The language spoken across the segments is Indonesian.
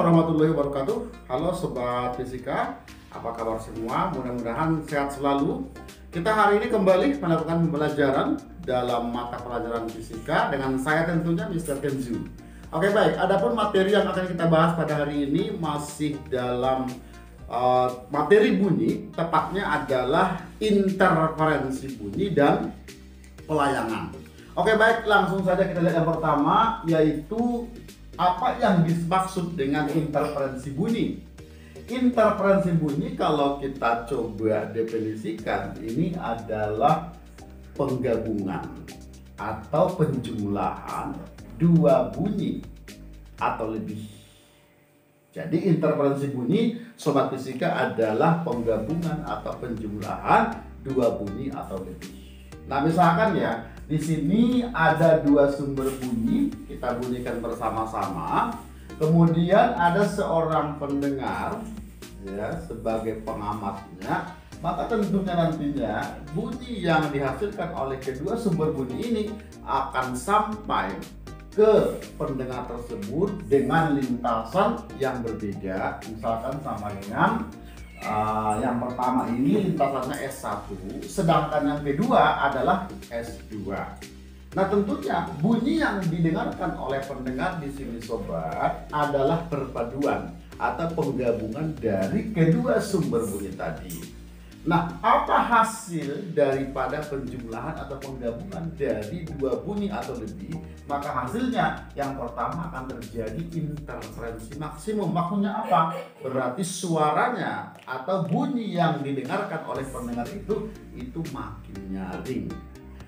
warahmatullahi wabarakatuh. Halo Sobat Fisika, apa kabar semua? Mudah-mudahan sehat selalu. Kita hari ini kembali melakukan pembelajaran dalam mata pelajaran fisika dengan saya tentunya Mr. Kenzu. Oke baik, adapun materi yang akan kita bahas pada hari ini masih dalam materi bunyi, tepatnya adalah interferensi bunyi dan pelayangan. Oke baik, langsung saja kita lihat yang pertama, yaitu apa yang dimaksud dengan interferensi bunyi. Interferensi bunyi kalau kita coba definisikan, ini adalah penggabungan atau penjumlahan dua bunyi atau lebih. Jadi interferensi bunyi Sobat Fisika adalah penggabungan atau penjumlahan dua bunyi atau lebih. Nah misalkan ya, di sini ada dua sumber bunyi, kita bunyikan bersama-sama. Kemudian ada seorang pendengar ya sebagai pengamatnya, maka tentunya nantinya bunyi yang dihasilkan oleh kedua sumber bunyi ini akan sampai ke pendengar tersebut dengan lintasan yang berbeda. Misalkan sama dengan yang pertama ini lintasannya S1, sedangkan yang kedua adalah S2. Nah tentunya bunyi yang didengarkan oleh pendengar di sini sobat adalah perpaduan atau penggabungan dari kedua sumber bunyi tadi. Nah apa hasil daripada penjumlahan atau penggabungan dari dua bunyi atau lebih? Maka hasilnya yang pertama akan terjadi interferensi maksimum. Maksudnya apa? Berarti suaranya atau bunyi yang didengarkan oleh pendengar itu makin nyaring.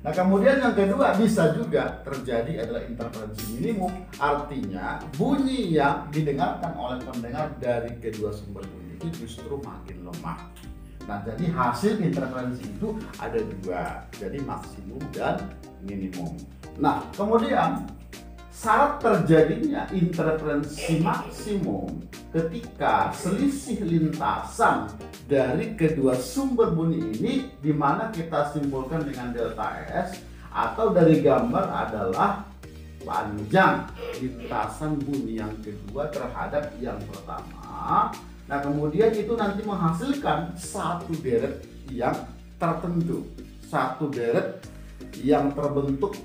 Nah kemudian yang kedua bisa juga terjadi adalah interferensi minimum. Artinya bunyi yang didengarkan oleh pendengar dari kedua sumber bunyi itu justru makin lemah. Nah jadi hasil interferensi itu ada dua, jadi maksimum dan minimum. Nah kemudian syarat terjadinya interferensi maksimum ketika selisih lintasan dari kedua sumber bunyi ini, di mana kita simpulkan dengan delta S atau dari gambar adalah panjang lintasan bunyi yang kedua terhadap yang pertama. Nah kemudian itu nanti menghasilkan satu deret yang tertentu, satu deret yang terbentuk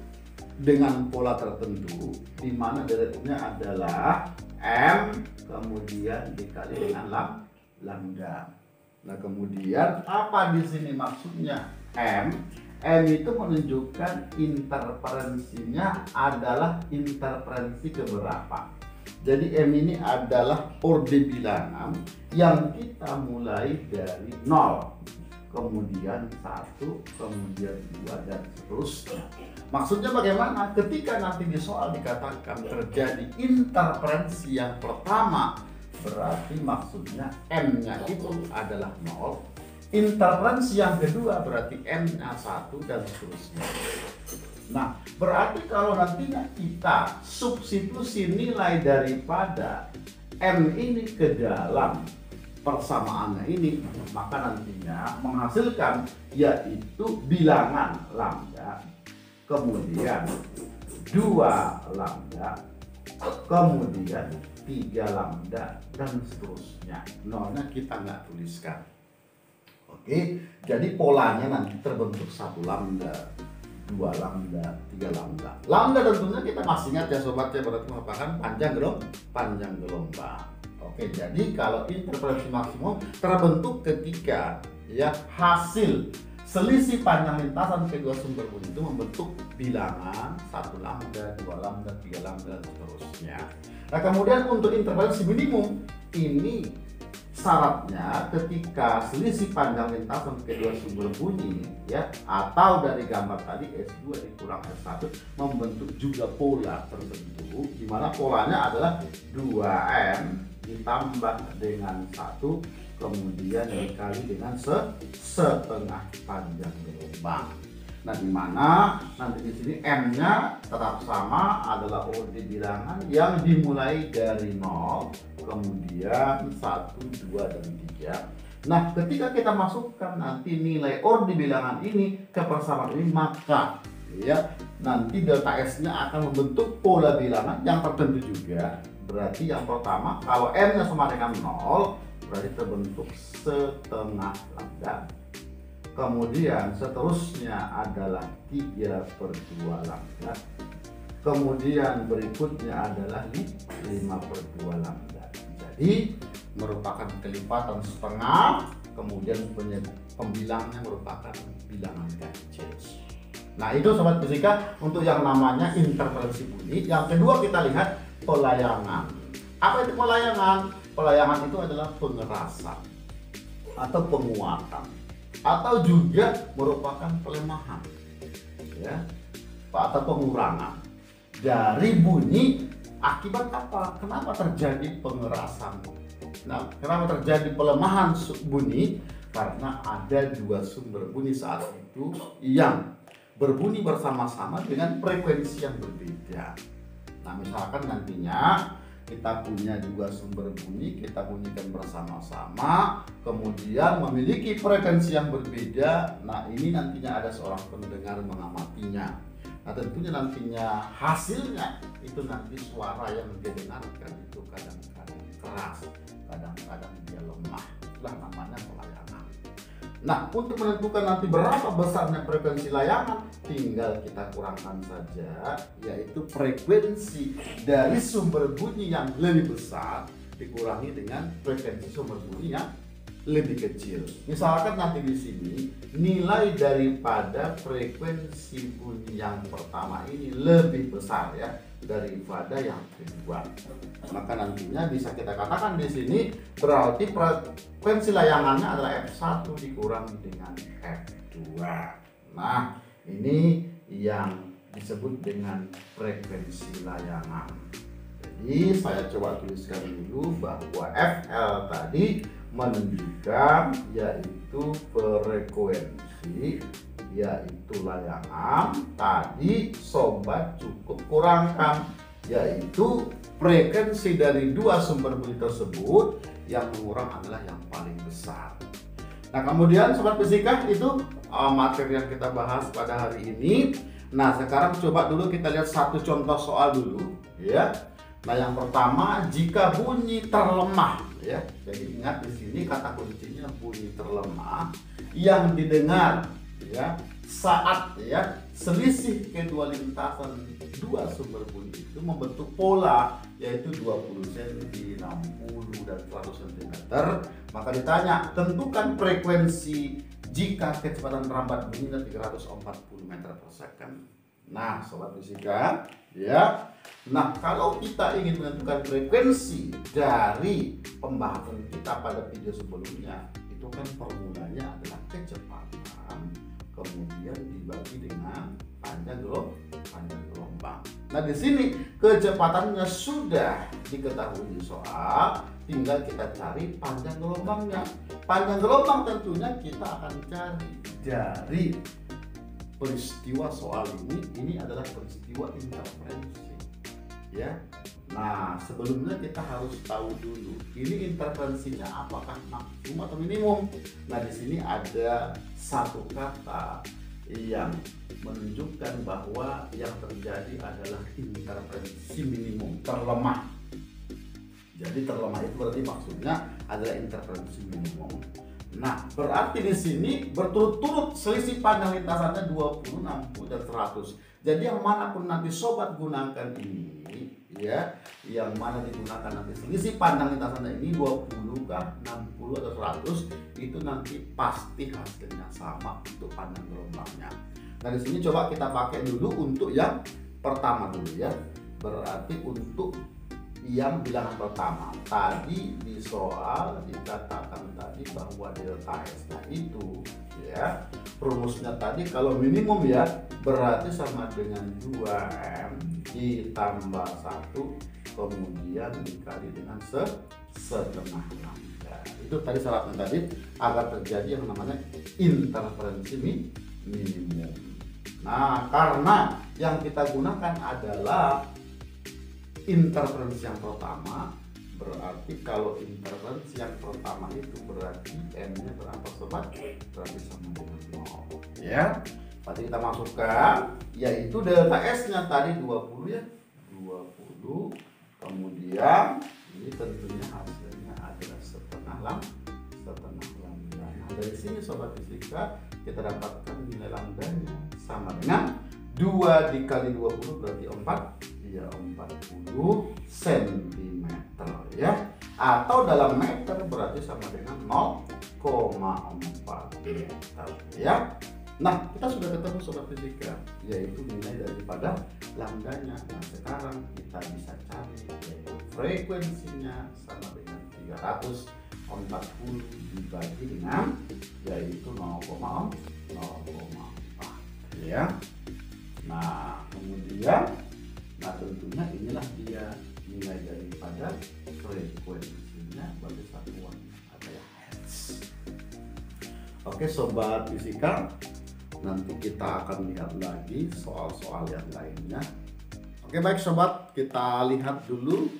dengan pola tertentu, di mana deretnya adalah M kemudian dikali dengan lambda. Nah kemudian apa di sini maksudnya M? M itu menunjukkan interferensinya adalah interferensi keberapa. Jadi M ini adalah orde bilangan yang kita mulai dari 0, kemudian 1, kemudian 2 dan seterusnya. Maksudnya bagaimana? Ketika nanti di soal dikatakan terjadi interferensi yang pertama, berarti maksudnya M-nya itu adalah 0. Interferensi yang kedua berarti M-nya 1 dan seterusnya. Nah, berarti kalau nantinya kita substitusi nilai daripada M ini ke dalam persamaannya ini, maka nantinya menghasilkan yaitu bilangan lambda, kemudian 2 lambda, kemudian 3 lambda, dan seterusnya. Nolnya kita nggak tuliskan. Oke, jadi polanya nanti terbentuk 1 lambda, 2 lambda, 3 lambda. Lambda tentunya kita masih ingat ya sobat ya, berarti merupakan panjang gelombang. Oke, jadi kalau interferensi maksimum terbentuk ketika ya hasil selisih panjang lintasan kedua sumber bunyi itu membentuk bilangan 1 lambda, 2 lambda, 3 lambda, dan seterusnya. Nah kemudian untuk interferensi minimum ini syaratnya ketika selisih panjang lintasan kedua sumber bunyi ya, atau dari gambar tadi S2 dikurang S1 membentuk juga pola tertentu, di mana polanya adalah 2M ditambah dengan 1 kemudian dikali dengan setengah panjang gelombang. Nah di mana nanti di sini M-nya tetap sama, adalah orde bilangan yang dimulai dari 0, kemudian 1, 2, dan 3. Nah ketika kita masukkan nanti nilai orde bilangan ini ke persamaan ini, maka ya nanti delta S-nya akan membentuk pola bilangan yang tertentu juga, Berarti yang pertama, kalau M-nya sama dengan 0, berarti terbentuk setengah lambda. Kemudian seterusnya adalah 3/2 lambda. Kemudian berikutnya adalah 5/2 lambda. Jadi merupakan kelipatan setengah, kemudian pembilangnya merupakan bilangan ganjil. Nah, itu sobat fisika untuk yang namanya interferensi bunyi. Yang kedua kita lihat pelayangan. Apa itu pelayangan? Pelayangan itu adalah pengerasan atau penguatan atau juga merupakan pelemahan, ya, atau pengurangan dari bunyi. Akibat apa? Kenapa terjadi pengerasan? Nah, kenapa terjadi pelemahan bunyi? Karena ada dua sumber bunyi saat itu yang berbunyi bersama-sama dengan frekuensi yang berbeda. Nah, misalkan nantinya kita punya dua sumber bunyi, kita bunyikan bersama-sama, kemudian memiliki frekuensi yang berbeda. Nah, ini nantinya ada seorang pendengar mengamatinya. Nah, tentunya nantinya hasilnya itu nanti suara yang didengarkan itu kadang-kadang keras, kadang-kadang dia lemah. Itulah namanya pelayangan. Nah, untuk menentukan nanti berapa besarnya frekuensi layangan, tinggal kita kurangkan saja, yaitu frekuensi dari sumber bunyi yang lebih besar dikurangi dengan frekuensi sumber bunyi yang lebih kecil. Misalkan nanti di sini nilai daripada frekuensi bunyi yang pertama ini lebih besar ya daripada yang kedua. Maka nantinya bisa kita katakan di sini berarti frekuensi layangannya adalah F1 dikurangi dengan F2. Nah, ini yang disebut dengan frekuensi layangan. Jadi saya coba tuliskan dulu bahwa FL tadi menunjukkan yaitu frekuensi, yaitu layangan. Tadi sobat cukup kurangkan yaitu frekuensi dari dua sumber bunyi tersebut, yang mengurang adalah yang paling besar. Nah, kemudian sobat fisika itu materi yang kita bahas pada hari ini. Nah, sekarang coba dulu kita lihat satu contoh soal dulu ya. Nah, yang pertama, jika bunyi terlemah ya. Jadi ingat di sini kata kuncinya bunyi terlemah yang didengar ya saat ya selisih kedua lintasan dua sumber bunyi itu membentuk pola, yaitu 20 cm, 60 dan 100 cm. Maka ditanya, tentukan frekuensi jika kecepatan rambat bunyinya 340 meter per second. Nah, sobat fisika ya. Nah, kalau kita ingin menentukan frekuensi dari pembahasan kita pada video sebelumnya, itu kan formulanya adalah kecepatan kemudian dibagi dengan panjang gelombang. Nah, di sini kecepatannya sudah diketahui di soal, tinggal kita cari panjang gelombangnya. Panjang gelombang tentunya kita akan cari dari peristiwa soal ini adalah peristiwa interferensi ya. Nah, sebelumnya kita harus tahu dulu ini interferensinya apakah maksimum atau minimum. Nah, di sini ada satu kata yang menunjukkan bahwa yang terjadi adalah interferensi minimum, terlemah. Jadi terlemah itu berarti maksudnya adalah interferensi minimum. Nah, berarti di sini berturut-turut selisih panjang lintasannya 20, 60 dan 100. Jadi yang manapun nanti sobat gunakan ini ya, yang mana digunakan nanti selisih panjang lintasannya ini 20 kah, 60 atau 100, itu nanti pasti hasilnya sama untuk panjang gelombangnya. Nah, di sini coba kita pakai dulu untuk yang pertama dulu ya. Berarti untuk yang bilangan pertama tadi di soal dikatakan tadi bahwa delta S itu ya rumusnya tadi kalau minimum ya berarti sama dengan 2M ditambah 1 kemudian dikali dengan setengah lambda. Itu tadi syaratnya tadi agar terjadi yang namanya interferensi minimum. Nah, karena yang kita gunakan adalah interferensi yang pertama, berarti kalau interferensi yang pertama itu berarti M-nya berapa sobat? Berarti sama dengan 0 ya. Tadi kita masukkan yaitu delta S-nya tadi 20 ya. 20 Kemudian ini tentunya hasilnya adalah setengah lambda. Nah, dari sini sobat fisika kita dapatkan nilai lambdanya sama dengan 2 dikali 20 berarti 40 cm ya. Atau dalam meter berarti sama dengan 0,4 meter ya. Nah, kita sudah ketemu sobat fisika, yaitu nilai daripada lambdanya. Nah, sekarang kita bisa cari yaitu frekuensinya sama dengan 340 dibagi dengan yaitu 0,4 ya. Nah, kemudian tentunya inilah dia nilai daripada frekuensinya bagi satuan adalah hertz. Oke sobat fisika, nanti kita akan lihat lagi soal-soal yang lainnya. Oke baik sobat, kita lihat dulu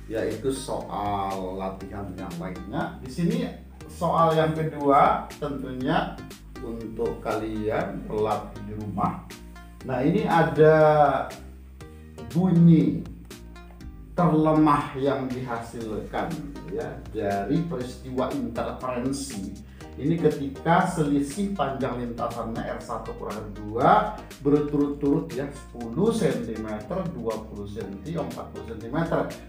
yaitu soal latihan yang lainnya. Di sini soal yang kedua tentunya untuk kalian berlatih di rumah. Nah, ini ada bunyi terlemah yang dihasilkan ya dari peristiwa interferensi. Ini ketika selisih panjang lintasannya R1 kurang R2 berturut-turut ya 10 cm, 20 cm, 40 cm.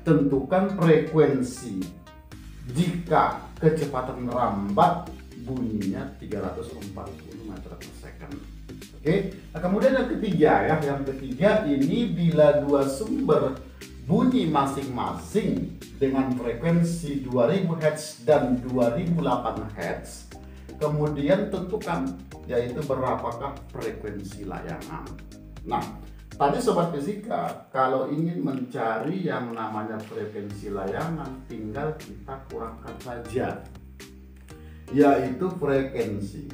Tentukan frekuensi jika kecepatan rambat bunyinya 340 meter per second. Oke. Nah, kemudian yang ketiga ini bila dua sumber bunyi masing-masing dengan frekuensi 2000 Hz dan 2008 Hz. Kemudian tentukan yaitu berapakah frekuensi layangan. Nah, tadi sobat fisika kalau ingin mencari yang namanya frekuensi layangan tinggal kita kurangkan saja. Yaitu frekuensi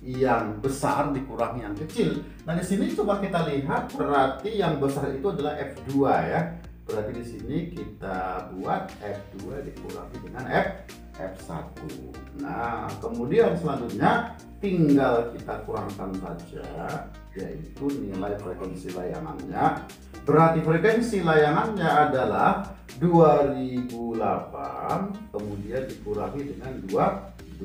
yang besar dikurangi yang kecil. Nah, di sini coba kita lihat berarti yang besar itu adalah F2 ya. Berarti di sini kita buat F2 dikurangi dengan F1. Nah, kemudian selanjutnya tinggal kita kurangkan saja yaitu nilai frekuensi layangannya. Berarti frekuensi layangannya adalah 2008 kemudian dikurangi dengan 2000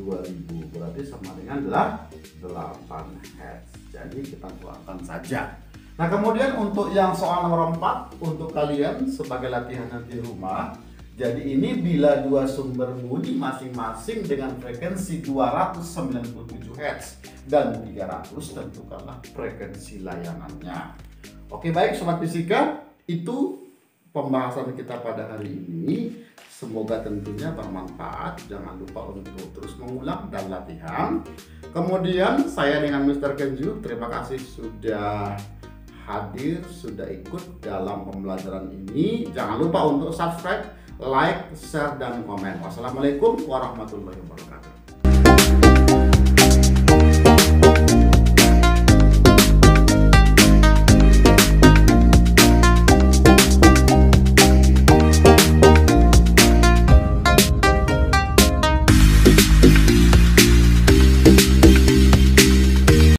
berarti sama dengan 8 Hz. Jadi kita kurangkan saja. Nah, kemudian untuk yang soal nomor 4 untuk kalian sebagai latihan nanti di rumah. Jadi ini bila dua sumber bunyi masing-masing dengan frekuensi 297 Hz dan 300 tentukanlah frekuensi layangannya. Oke baik sobat fisika, itu pembahasan kita pada hari ini. Semoga tentunya bermanfaat. Jangan lupa untuk terus mengulang dan latihan. Kemudian saya dengan Mr. Kenju, terima kasih sudah hadir, sudah ikut dalam pembelajaran ini. Jangan lupa untuk subscribe, like, share, dan komen. Wassalamualaikum warahmatullahi wabarakatuh.